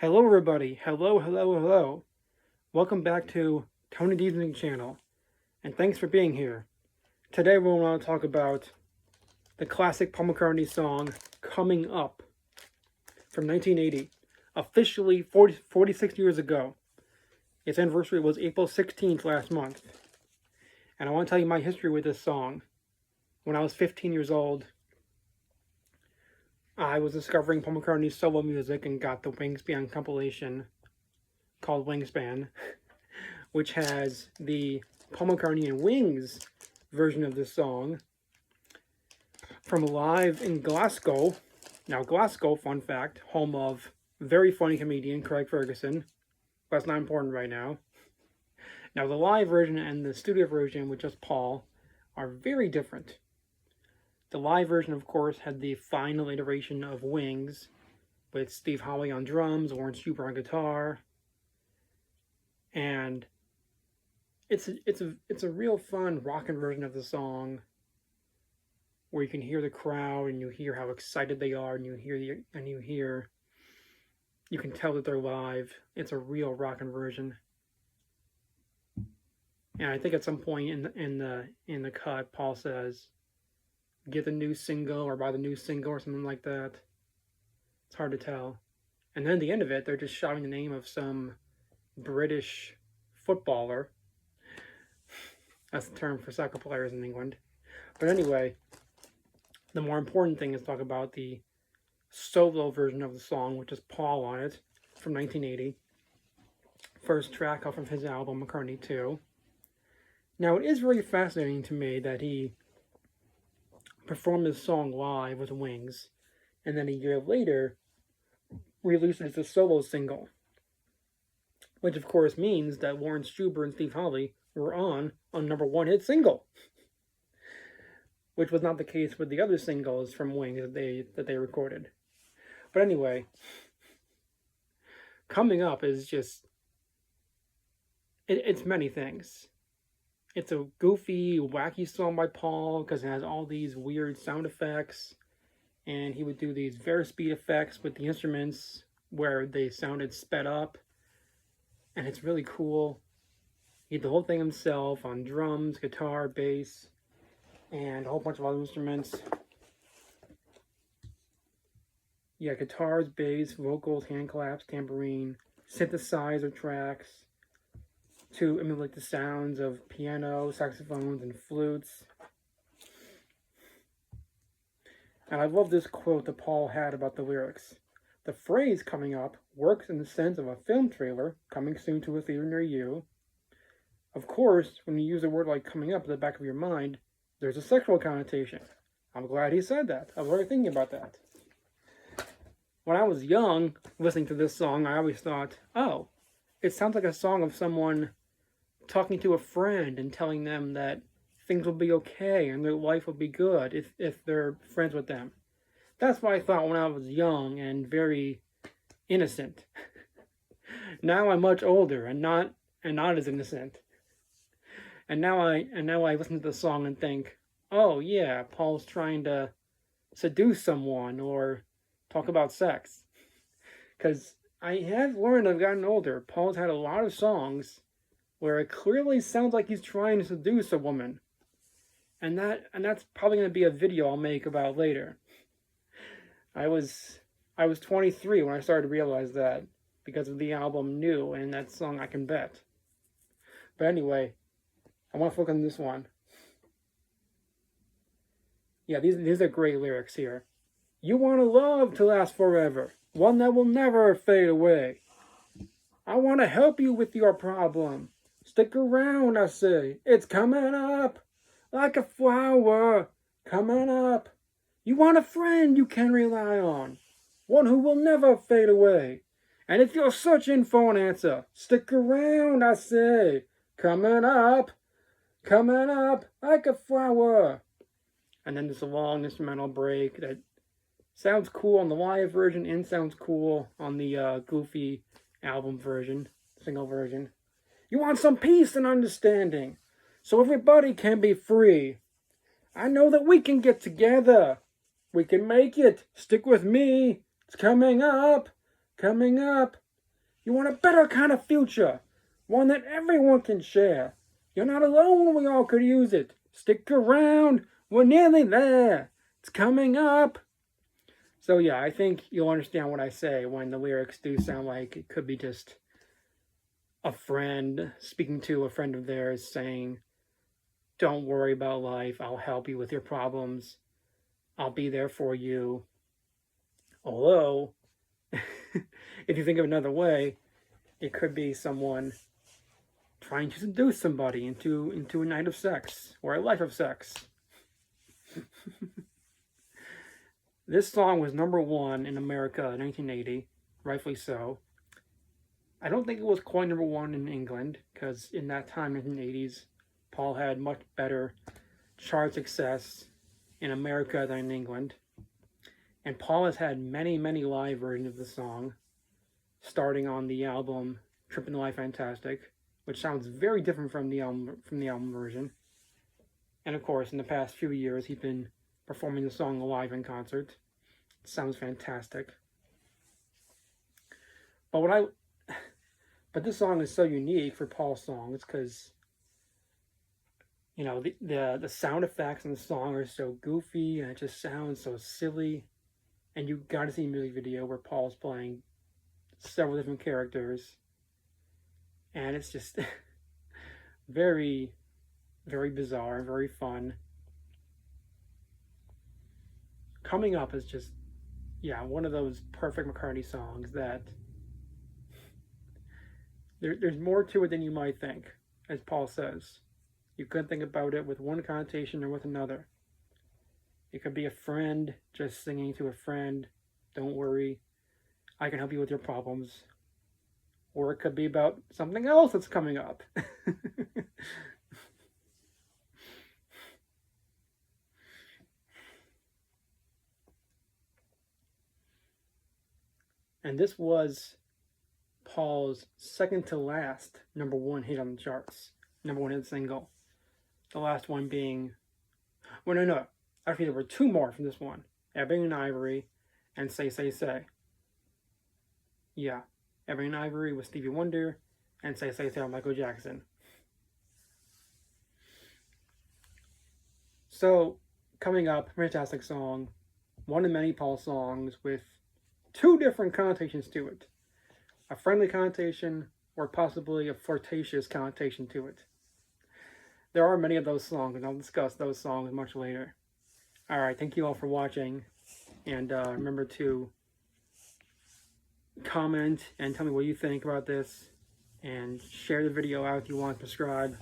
Hello everybody, hello. Welcome back to Tony D's Music Channel, and thanks for being here. Today we want to talk about the classic Paul McCartney song, Coming Up, from 1980, officially 46 years ago. Its anniversary was April 16th last month, and I want to tell you my history with this song. When I was 15 years old, I was discovering Paul McCartney's solo music and got the Wingspan compilation called Wingspan, which has the Paul McCartney and Wings version of this song from live in Glasgow. Now, Glasgow, fun fact, home of very funny comedian Craig Ferguson. That's not important right now. Now, the live version and the studio version with just Paul are very different. The live version, of course, had the final iteration of Wings with Steve Howe on drums, Warren Stuber on guitar, and it's a real fun rockin' version of the song where you can hear the crowd and you hear how excited they are, and you can tell that they're live. It's a real rockin' version. And I think at some point in the cut, Paul says, "Get the new single," or "buy the new single," or something like that. It's hard to tell. And then at the end of it, they're just shouting the name of some British footballer. That's the term for soccer players in England. But anyway, the more important thing is to talk about the solo version of the song, which is Paul on it, from 1980. First track off of his album, McCartney 2. Now, it is very fascinating to me that he performed this song live with Wings, and then a year later released it as a solo single, which of course means that Warren Stuber and Steve Howe were on a number one hit single, which was not the case with the other singles from Wings that they recorded. But anyway, Coming Up is just it's many things. It's a goofy, wacky song by Paul because it has all these weird sound effects, and he would do these varispeed effects with the instruments where they sounded sped up, and it's really cool. He did the whole thing himself on drums, guitar, bass, and a whole bunch of other instruments. Yeah, guitars, bass, vocals, hand claps, tambourine, synthesizer tracks to emulate the sounds of piano, saxophones, and flutes. And I love this quote that Paul had about the lyrics. The phrase "coming up" works in the sense of a film trailer coming soon to a theater near you. Of course, when you use a word like "coming up" at the back of your mind, there's a sexual connotation. I'm glad he said that. I was already thinking about that. When I was young, listening to this song, I always thought, oh, it sounds like a song of someone talking to a friend and telling them that things will be okay and their life will be good if they're friends with them. That's what I thought when I was young and very innocent. Now I'm much older and not as innocent. And now I listen to the song and think, oh yeah, Paul's trying to seduce someone or talk about sex. Because I have learned as I've gotten older, Paul's had a lot of songs where it clearly sounds like he's trying to seduce a woman. And that's probably going to be a video I'll make about later. I was 23 when I started to realize that because of the album New and that song I Can Bet. But anyway, I want to focus on this one. Yeah, these are great lyrics here. You want a love to last forever, one that will never fade away. I want to help you with your problem. Stick around, I say. It's coming up like a flower, coming up. You want a friend you can rely on, one who will never fade away. And if you're searching for an answer, stick around, I say. Coming up like a flower. And then there's a long instrumental break that sounds cool on the live version and sounds cool on the goofy album version, single version. You want some peace and understanding, so everybody can be free. I know that we can get together. We can make it. Stick with me. It's coming up. You want a better kind of future, one that everyone can share. You're not alone, we all could use it. Stick around, we're nearly there. It's coming up. So yeah, I think you'll understand what I say when the lyrics do sound like it could be just a friend speaking to a friend of theirs saying, don't worry about life, I'll help you with your problems, I'll be there for you. Although, if you think of another way, it could be someone trying to seduce somebody into a night of sex or a life of sex. This song was #1 in America in 1980, rightfully so. I don't think it was quite #1 in England, because in that time, 1980s, Paul had much better chart success in America than in England. And Paul has had many, many live versions of the song, starting on the album Trippin' Life Fantastic, which sounds very different from the album version. And of course, in the past few years, he's been performing the song live in concert. It sounds fantastic. But this song is so unique for Paul's songs because, you know, the sound effects in the song are so goofy and it just sounds so silly. And you got to see a music video where Paul's playing several different characters, and it's just very, very bizarre, very fun. Coming Up is just, yeah, one of those perfect McCartney songs that there's more to it than you might think, as Paul says. You could think about it with one connotation or with another. It could be a friend just singing to a friend, don't worry, I can help you with your problems. Or it could be about something else that's coming up. And this was Paul's second to last #1 hit on the charts. #1 hit single. The last one being, well, no. Actually, there were two more from this one. Ebony and Ivory and Say, Say, Say. Yeah. Ebony and Ivory with Stevie Wonder and Say, Say, Say with Michael Jackson. So, Coming Up, fantastic song. One of many Paul songs with two different connotations to it. A friendly connotation or possibly a flirtatious connotation to it. There are many of those songs, and I'll discuss those songs much later. Alright, thank you all for watching, and remember to comment and tell me what you think about this, and share the video out if you want, subscribe.